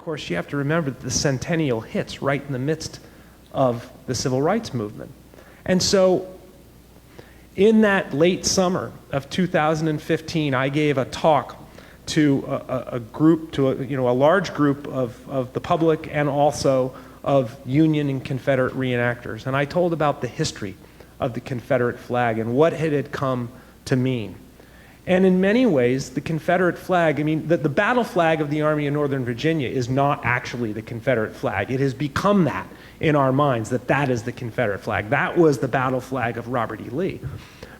course, you have to remember that the centennial hits right in the midst of the civil rights movement. And so in that late summer of 2015, I gave a talk to a large group of the public and also of Union and Confederate reenactors. And I told about the history of the Confederate flag and what it had come to mean. And in many ways, the Confederate flag, I mean, the battle flag of the Army of Northern Virginia is not actually the Confederate flag. It has become that in our minds, that is the Confederate flag. That was the battle flag of Robert E. Lee.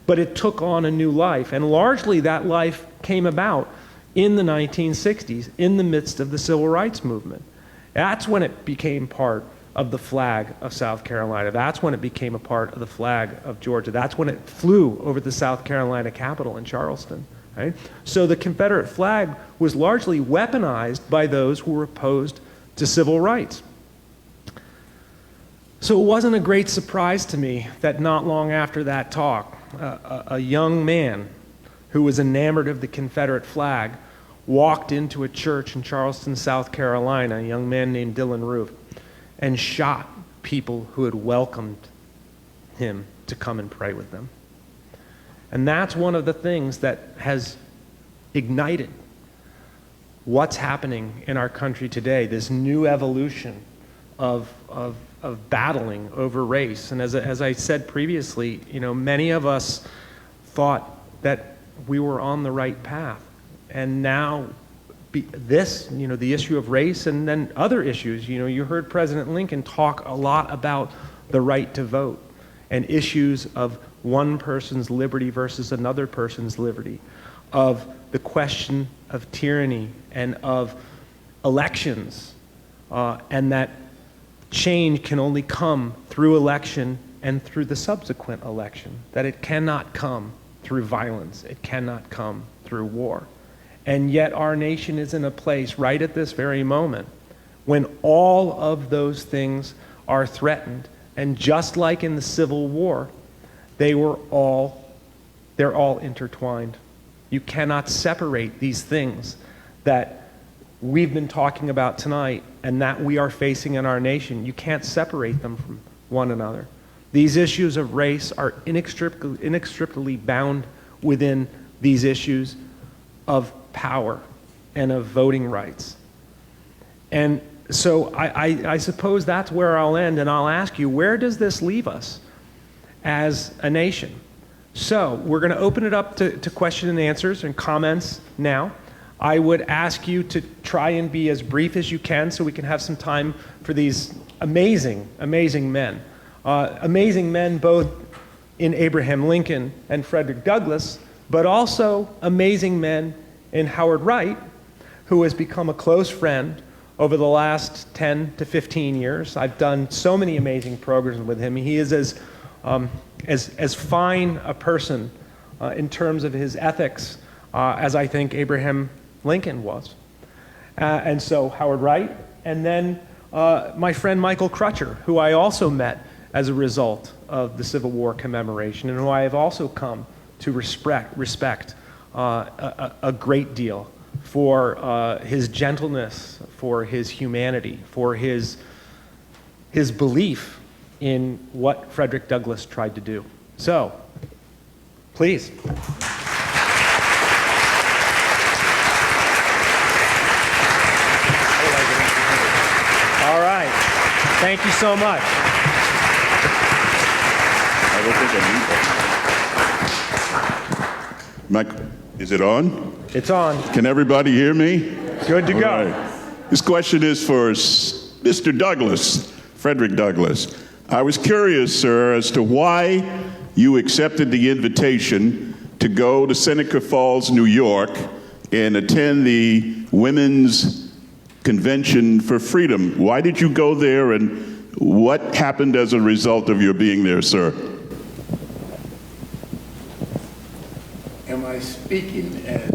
But it took on a new life, and largely that life came about in the 1960s, in the midst of the civil rights movement. That's when it became part of the flag of South Carolina. That's when it became a part of the flag of Georgia. That's when it flew over the South Carolina Capitol in Charleston. Right? So the Confederate flag was largely weaponized by those who were opposed to civil rights. So it wasn't a great surprise to me that not long after that talk, a young man who was enamored of the Confederate flag walked into a church in Charleston, South Carolina, a young man named Dylan Roof, and shot people who had welcomed him to come and pray with them. And that's one of the things that has ignited what's happening in our country today, this new evolution of battling over race. And as I said previously, many of us thought that we were on the right path. And now the issue of race and then other issues, you heard President Lincoln talk a lot about the right to vote and issues of one person's liberty versus another person's liberty, of the question of tyranny and of elections, and that change can only come through election and through the subsequent election, that it cannot come through violence, it cannot come through war. And yet our nation is in a place right at this very moment when all of those things are threatened. And just like in the Civil War, they're all intertwined. You cannot separate these things that we've been talking about tonight and that we are facing in our nation. You can't separate them from one another. These issues of race are inextricably bound within these issues of power and of voting rights. And so I suppose that's where I'll end, and I'll ask you, where does this leave us as a nation? So we're going to open it up to question and answers and comments now. I would ask you to try and be as brief as you can so we can have some time for these amazing, amazing men. Amazing men both in Abraham Lincoln and Frederick Douglass, but also amazing men in Howard Wright, who has become a close friend over the last 10 to 15 years. I've done so many amazing programs with him. He is as fine a person in terms of his ethics as I think Abraham Lincoln was. And so Howard Wright, and then my friend Michael Crutcher, who I also met as a result of the Civil War commemoration, and who I have also come to respect a great deal for his gentleness, for his humanity, for his belief in what Frederick Douglass tried to do. So, please. All right. Thank you so much. I don't think I need that. Mike, is it on? It's on. Can everybody hear me? Good to go. Right. This question is for Mr. Douglass, Frederick Douglass. I was curious, sir, as to why you accepted the invitation to go to Seneca Falls, New York, and attend the Women's Convention for Freedom. Why did you go there, and what happened as a result of your being there, sir? Am I speaking as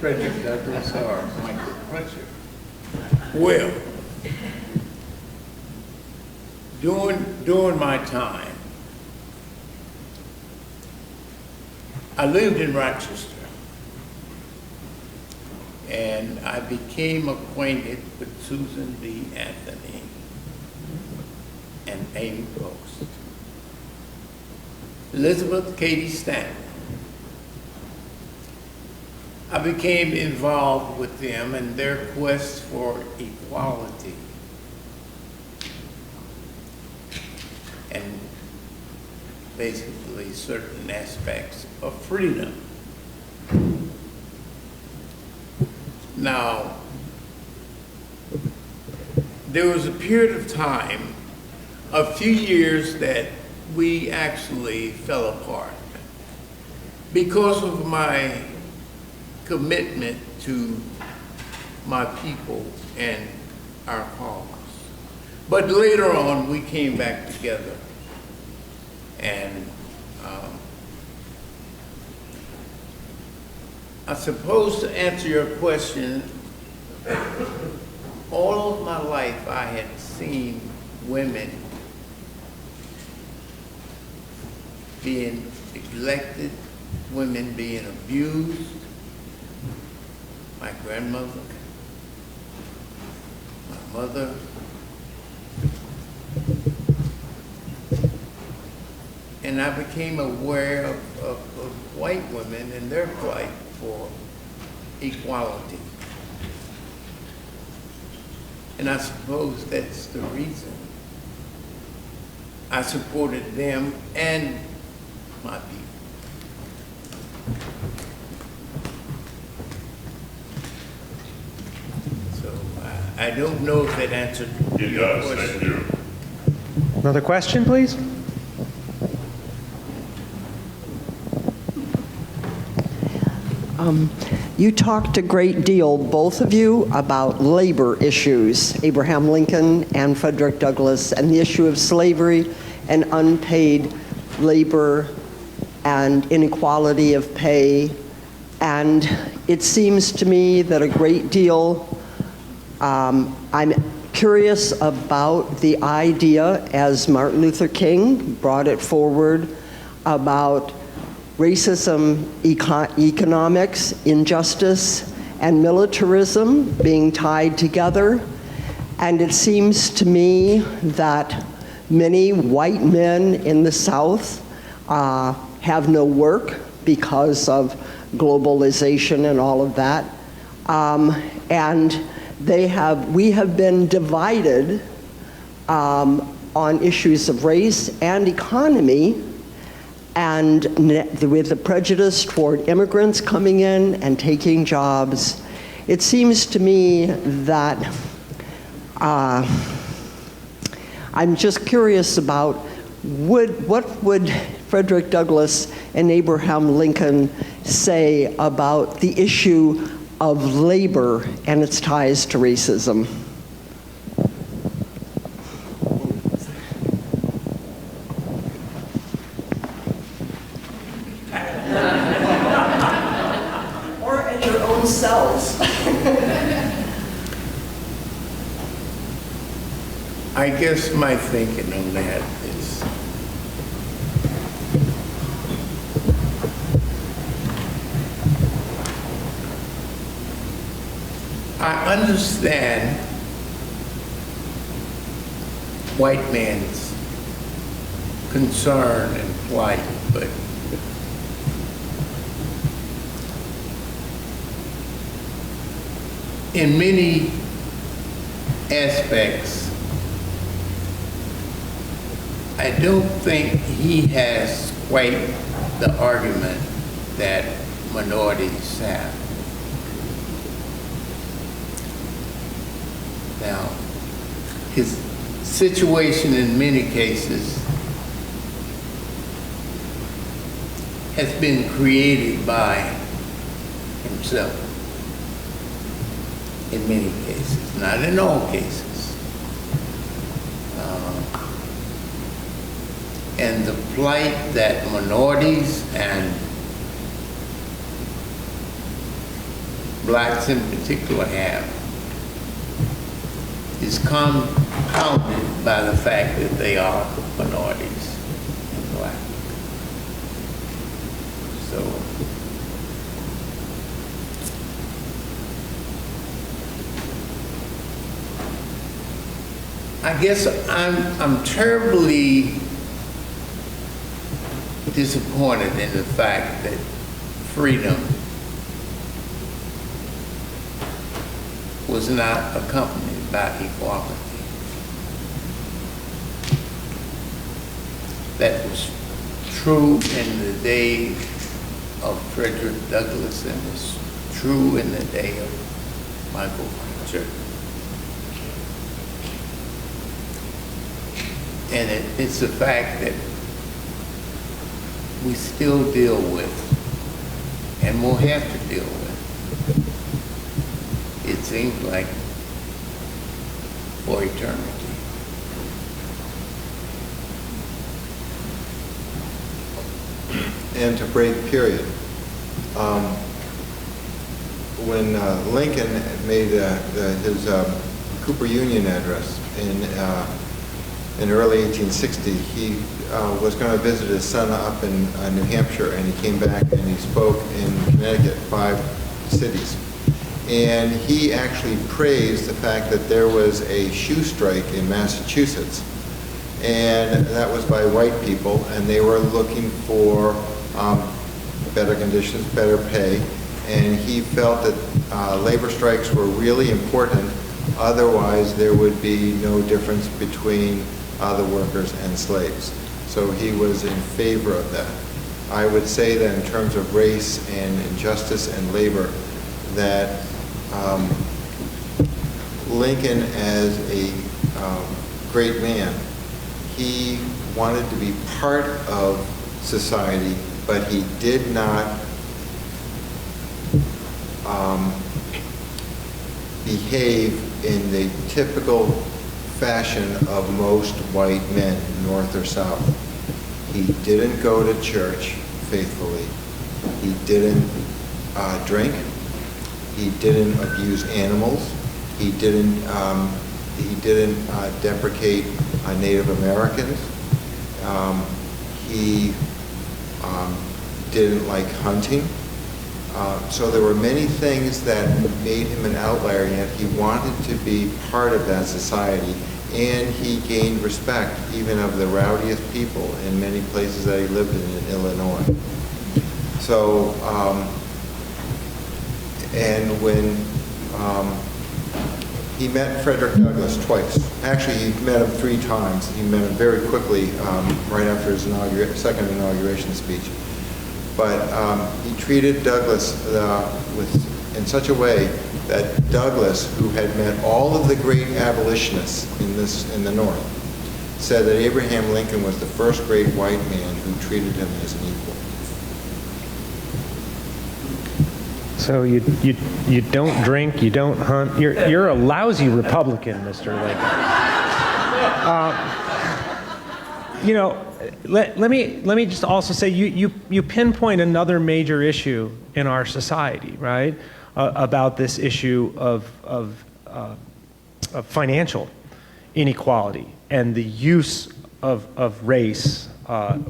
Frederick Douglass or Michael Crutcher? Well, during my time, I lived in Rochester, and I became acquainted with Susan B. Anthony and Amy Post. Elizabeth Cady Stanton. I became involved with them in their quest for equality and basically certain aspects of freedom. Now, there was a period of time, a few years, that we actually fell apart because of my commitment to my people and our cause. But later on, we came back together, and I suppose to answer your question, all of my life I had seen women being neglected, women being abused. My grandmother, my mother, and I became aware of white women and their plight for equality. And I suppose that's the reason I supported them and my people. So I don't know if that answered your question. Thank you. Another question, please? You talked a great deal, both of you, about labor issues, Abraham Lincoln and Frederick Douglass, and the issue of slavery and unpaid labor and inequality of pay. And it seems to me that a great deal, I'm curious about the idea, as Martin Luther King brought it forward, about racism, economics, injustice, and militarism being tied together. And it seems to me that many white men in the South have no work because of globalization and all of that. And we have been divided on issues of race and economy, and with the prejudice toward immigrants coming in and taking jobs. It seems to me that I'm just curious about what would Frederick Douglass and Abraham Lincoln say about the issue of labor and its ties to racism? Or in your own selves. I guess my thinking on that is I understand white man's concern and plight, but in many aspects, I don't think he has quite the argument that minorities have. Now, his situation in many cases has been created by himself. In many cases, not in all cases. And the plight that minorities and blacks in particular have is compounded by the fact that they are minorities and black. So I guess I'm terribly disappointed in the fact that freedom was not accompanied by equality. That was true in the day of Frederick Douglass and was true in the day of Michael Church. And it's a fact that we still deal with and will have to deal with. It seems like for eternity. And to break period. When Lincoln made his Cooper Union address in early 1860, he was going to visit his son up in New Hampshire, and he came back and he spoke in Connecticut, 5 cities. And he actually praised the fact that there was a shoe strike in Massachusetts, and that was by white people, and they were looking for better conditions, better pay, and he felt that labor strikes were really important, otherwise there would be no difference between the workers and slaves. So he was in favor of that. I would say that in terms of race and injustice and labor, that Lincoln, as a great man, he wanted to be part of society, but he did not behave in the typical fashion of most white men, North or South. He didn't go to church faithfully. He didn't drink. He didn't abuse animals. He didn't deprecate Native Americans. He didn't like hunting. So there were many things that made him an outlier, and yet he wanted to be part of that society, and he gained respect even of the rowdiest people in many places that he lived in Illinois. So, and when he met Frederick Douglass twice. Actually, he met him 3 times. He met him very quickly right after his second inauguration speech. But he treated Douglass in such a way that Douglass, who had met all of the great abolitionists in the North, said that Abraham Lincoln was the first great white man who treated him as an equal. So you don't drink, you don't hunt. You're a lousy Republican, Mr. Lincoln. Let me just also say you pinpoint another major issue in our society, right? About this issue of financial inequality and the use of race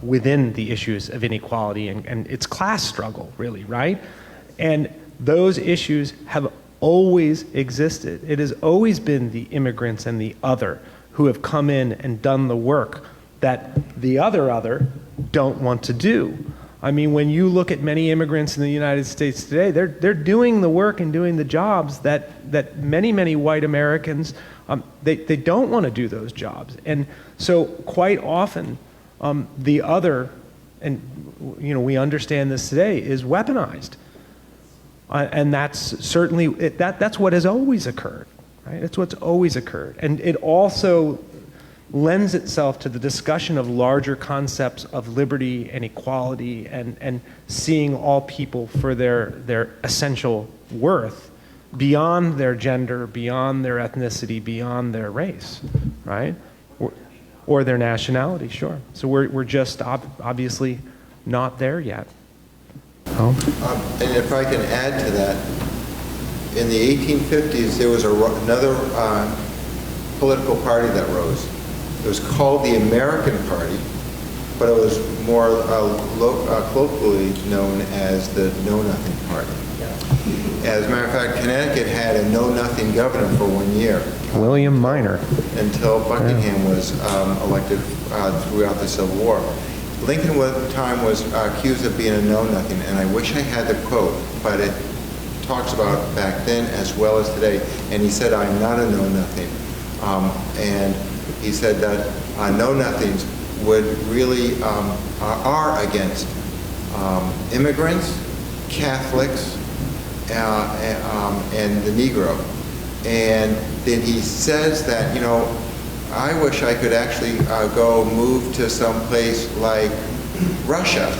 within the issues of inequality and its class struggle, really, right? And those issues have always existed. It has always been the immigrants and the other who have come in and done the work that the other don't want to do. I mean, when you look at many immigrants in the United States today, they're doing the work and doing the jobs that many white Americans, they don't want to do those jobs. And so quite often, the other, and we understand this today, is weaponized. And that's certainly, that's what has always occurred, right? That's what's always occurred. And it also lends itself to the discussion of larger concepts of liberty and equality and seeing all people for their essential worth beyond their gender, beyond their ethnicity, beyond their race, right? Or their nationality, sure. So we're just obviously not there yet. And if I can add to that, in the 1850s, there was another political party that rose. It was called the American Party, but it was more colloquially known as the Know Nothing Party. As a matter of fact, Connecticut had a know-nothing governor for 1 year William Minor. until Buckingham was elected throughout the Civil War. Lincoln at the time was accused of being a know-nothing, and I wish I had the quote, but it talks about back then as well as today. And he said, "I'm not a know-nothing," and he said that know-nothings would really are against immigrants, Catholics, and the Negro. And then he says that, you know, I wish I could actually go move to some place like Russia,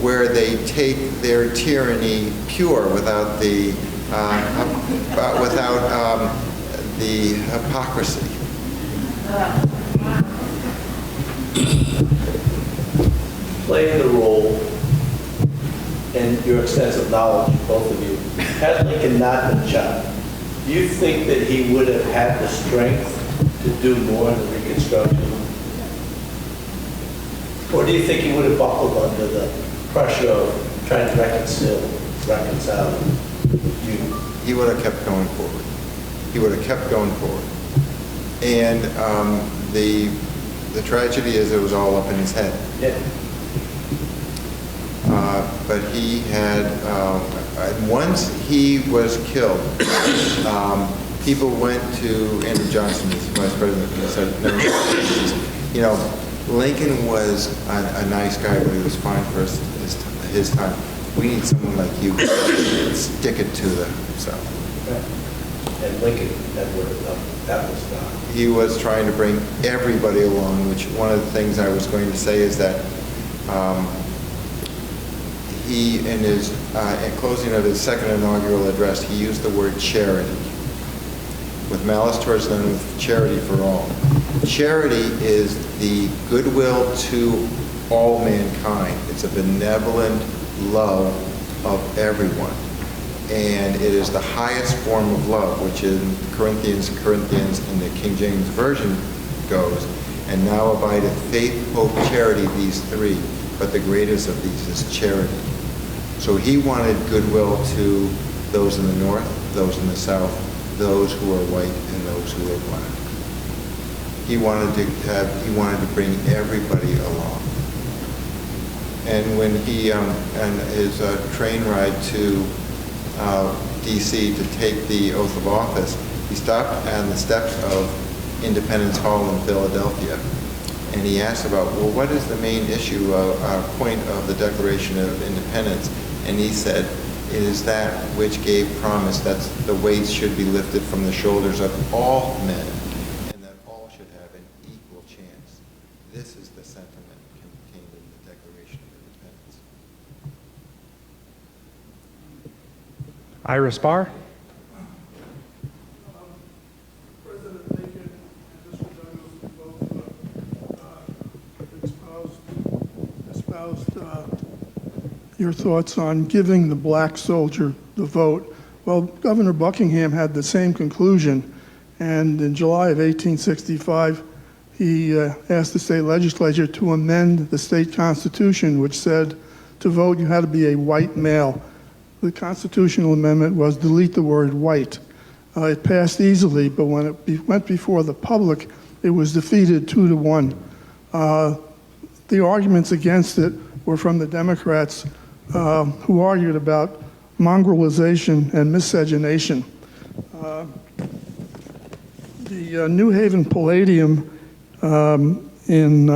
where they take their tyranny pure without the hypocrisy. Playing the role and your extensive knowledge, both of you, had Lincoln not been shot, do you think that he would have had the strength to do more in the Reconstruction? Or do you think he would have buckled under the pressure of trying to reconcile you? He would have kept going forward. He would have kept going forward. And the tragedy is it was all up in his head. Yeah. But he had, once he was killed, people went to Andrew Johnson, his vice president, and said, no, you know, Lincoln was a nice guy, but he was fine for his time. We need someone like you to stick it to them. So. And Lincoln, that was done. He was trying to bring everybody along, which one of the things I was going to say is that he, in his closing of his second inaugural address, he used the word charity. With malice towards none, with charity for all. Charity is the goodwill to all mankind. It's a benevolent love of everyone. And it is the highest form of love, which in Corinthians in the King James Version goes, and now abideth faith, hope, charity, these three, but the greatest of these is charity. So he wanted goodwill to those in the north, those in the south, those who are white and those who are black. He wanted to bring everybody along. And when he on his train ride to D.C. to take the oath of office, he stopped on the steps of Independence Hall in Philadelphia, and he asked about, well, what is the main issue, point of the Declaration of Independence? And he said, it is that which gave promise that the weights should be lifted from the shoulders of all men, and that all should have an equal chance. This is the sentiment contained in the Declaration of Independence. Ira Spar? President Lincoln and Mr. Douglas both espoused your thoughts on giving the black soldier the vote. Well, Governor Buckingham had the same conclusion, and in July of 1865, he asked the state legislature to amend the state constitution, which said to vote you had to be a white male. The constitutional amendment was delete the word white. It passed easily, but when it went before the public, it was defeated 2-1. The arguments against it were from the Democrats, who argued about mongrelization and miscegenation. The New Haven Palladium in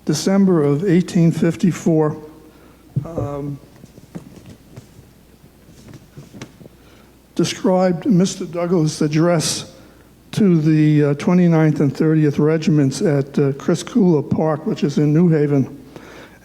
December of 1854 described Mr. Douglas' address to the 29th and 30th Regiments at Criscula Park, which is in New Haven.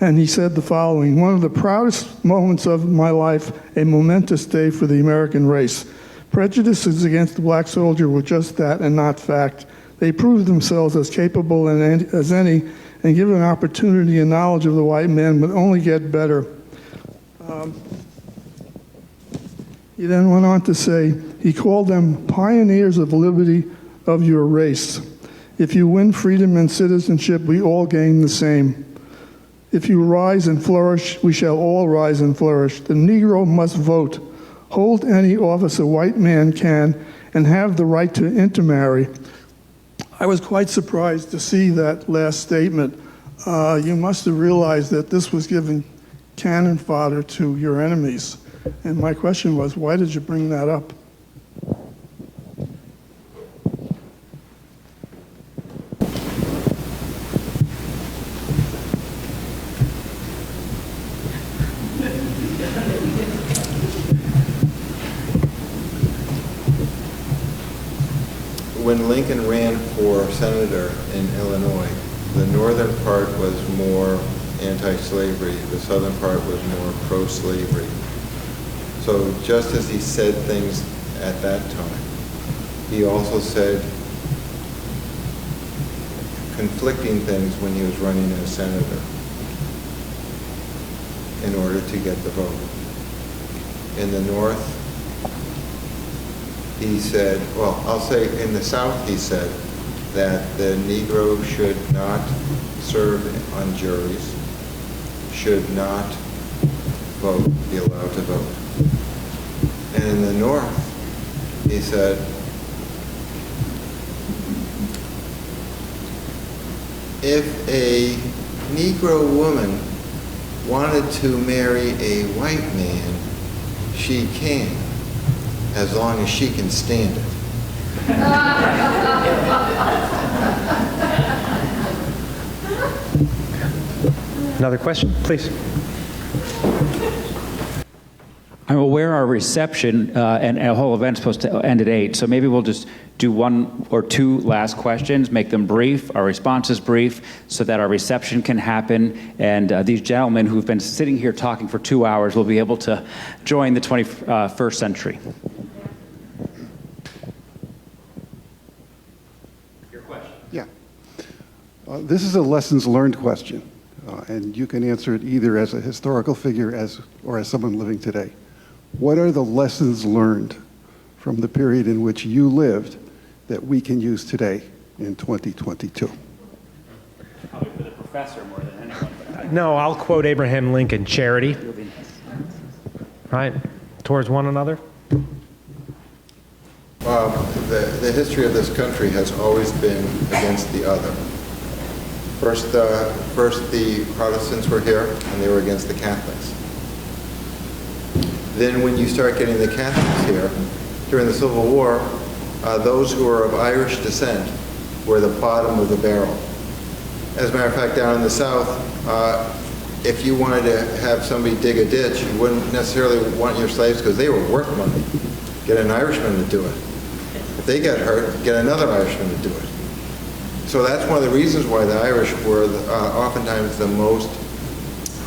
And he said the following: one of the proudest moments of my life, a momentous day for the American race. Prejudices against the black soldier were just that and not fact. They proved themselves as capable as any, and given an opportunity and knowledge of the white man would only get better. He then went on to say, he called them pioneers of liberty of your race. If you win freedom and citizenship, we all gain the same. If you rise and flourish, we shall all rise and flourish. The Negro must vote. hold any office a white man can, and have the right to intermarry. I was quite surprised to see that last statement. You must have realized that this was giving cannon fodder to your enemies. And my question was, why did you bring that up? When Lincoln ran for senator in Illinois, the northern part was more anti-slavery, the southern part was more pro-slavery. So just as he said things at that time, he also said conflicting things when he was running as senator in order to get the vote. In the North, he said, well, I'll say in the South, he said that the Negro should not serve on juries, should not vote, be allowed to vote. And in the North, he said, if a Negro woman wanted to marry a white man, she can, as long as she can stand it. Another question, please. I'm aware our reception and our whole event's supposed to end at 8, so maybe we'll just do one or two last questions, make them brief, our responses brief, so that our reception can happen, and these gentlemen who've been sitting here talking for 2 hours will be able to join the 21st century. Your question. Yeah. This is a lessons learned question, and you can answer it either as a historical figure or as someone living today. What are the lessons learned from the period in which you lived that we can use today in 2022? Probably for the professor more than anyone. No, I'll quote Abraham Lincoln, charity, right, towards one another. The history of this country has always been against the other. First the Protestants were here, and they were against the Catholics. Then when you start getting the Catholics here, during the Civil War, those who were of Irish descent were the bottom of the barrel. As a matter of fact, down in the South, if you wanted to have somebody dig a ditch, you wouldn't necessarily want your slaves because they were worth money. Get an Irishman to do it. If they got hurt, get another Irishman to do it. So that's one of the reasons why the Irish were oftentimes the most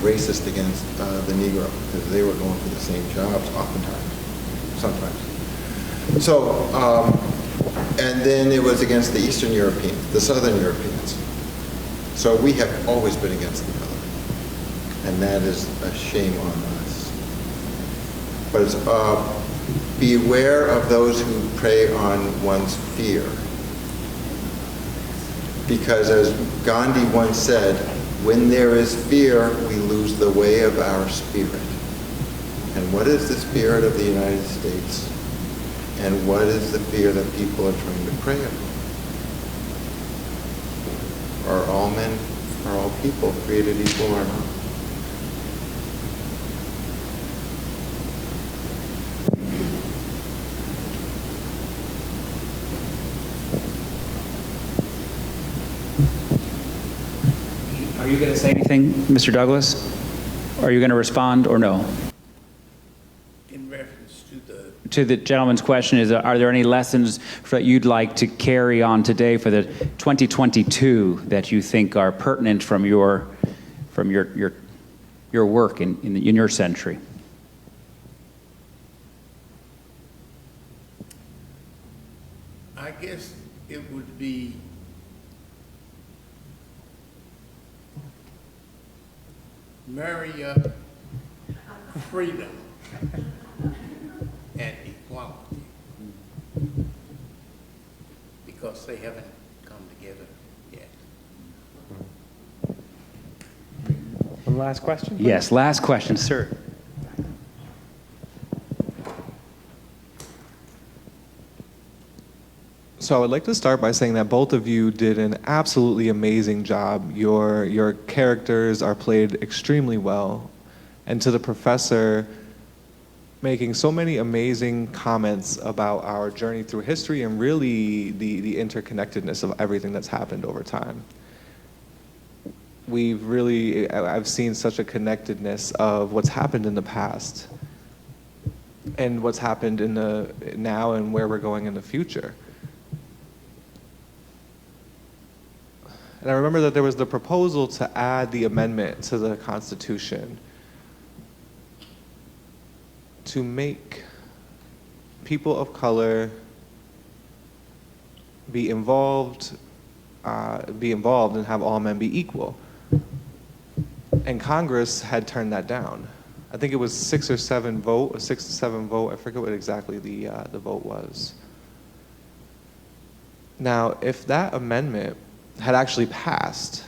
racist against the Negro, because they were going for the same jobs oftentimes, sometimes. So, and then it was against the Eastern Europeans, the Southern Europeans. So we have always been against the other, and that is a shame on us. But it's, beware of those who prey on one's fear. Because as Gandhi once said, when there is fear, we lose the way of our spirit. And what is the spirit of the United States? And what is the fear that people are trying to prey upon? Are all men, are all people created equal or not? Are you going to say anything, Mr. Douglas? Are you going to respond or no? In reference To the gentleman's question, are there any lessons that you'd like to carry on today for the 2022 that you think are pertinent from your work in your century? I guess it would be marry up freedom and equality, because they haven't come together yet. One last question, please? Yes, last question, sir. So I would like to start by saying that both of you did an absolutely amazing job. Your characters are played extremely well. And to the professor, making so many amazing comments about our journey through history and really the interconnectedness of everything that's happened over time. I've seen such a connectedness of what's happened in the past and what's happened in the now and where we're going in the future. And I remember that there was the proposal to add the amendment to the Constitution to make people of color be involved and have all men be equal. And Congress had turned that down. I think it was 6 to 7 vote. I forget what exactly the vote was. Now, if that amendment had actually passed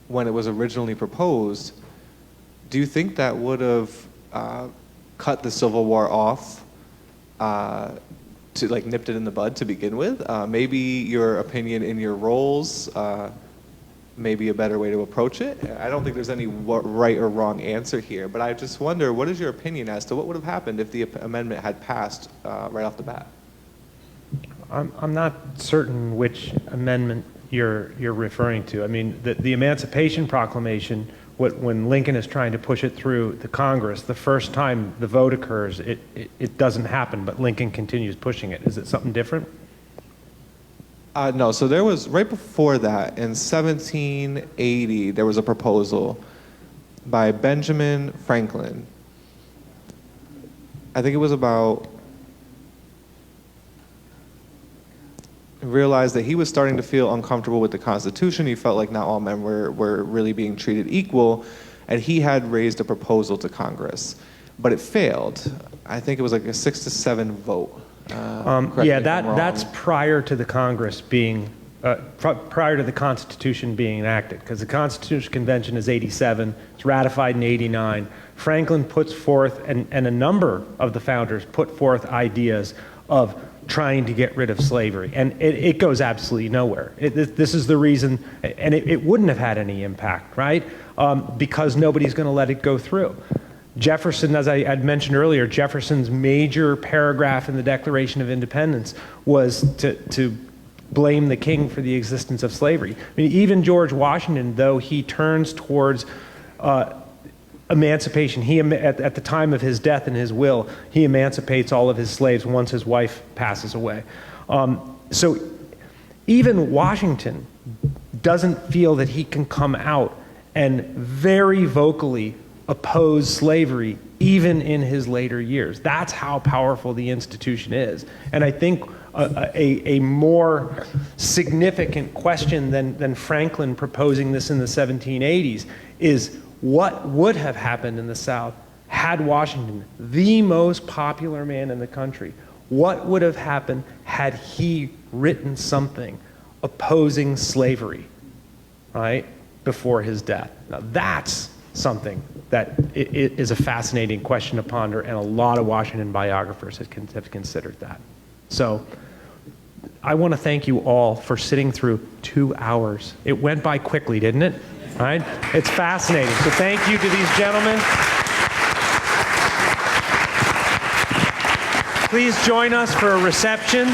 when it was originally proposed, do you think that would have cut the Civil War off, to like nipped it in the bud to begin with? Maybe your opinion in your roles, maybe a better way to approach it. I don't think there's any right or wrong answer here, but I just wonder, what is your opinion as to what would have happened if the amendment had passed right off the bat? I'm not certain which amendment you're referring to. I mean, the Emancipation Proclamation, when Lincoln is trying to push it through the Congress, the first time the vote occurs, it doesn't happen, but Lincoln continues pushing it. Is it something different? No, so there was, right before that, in 1780, there was a proposal by Benjamin Franklin. I think it was about, realized that he was starting to feel uncomfortable with the Constitution. He felt like not all men were really being treated equal, and he had raised a proposal to Congress, but it failed. I think it was like a 6 to 7 vote. That's prior to the Congress being, prior to the Constitution being enacted, because the Constitution Convention is 87, it's ratified in 89. Franklin puts forth, and a number of the founders put forth ideas of trying to get rid of slavery, and it goes absolutely nowhere. This is the reason, and it wouldn't have had any impact, right? Because nobody's going to let it go through. Jefferson, as I had mentioned earlier, Jefferson's major paragraph in the Declaration of Independence was to blame the king for the existence of slavery. I mean, even George Washington, though he turns towards emancipation, at the time of his death in his will, he emancipates all of his slaves once his wife passes away. So even Washington doesn't feel that he can come out and very vocally oppose slavery even in his later years. That's how powerful the institution is. And I think a more significant question than Franklin proposing this in the 1780s is, what would have happened in the South had Washington, the most popular man in the country, what would have happened had he written something opposing slavery, right, before his death? Now that's something that is a fascinating question to ponder, and a lot of Washington biographers have considered that. So I want to thank you all for sitting through 2 hours. It went by quickly, didn't it? All right? It's fascinating. So thank you to these gentlemen. Please join us for a reception.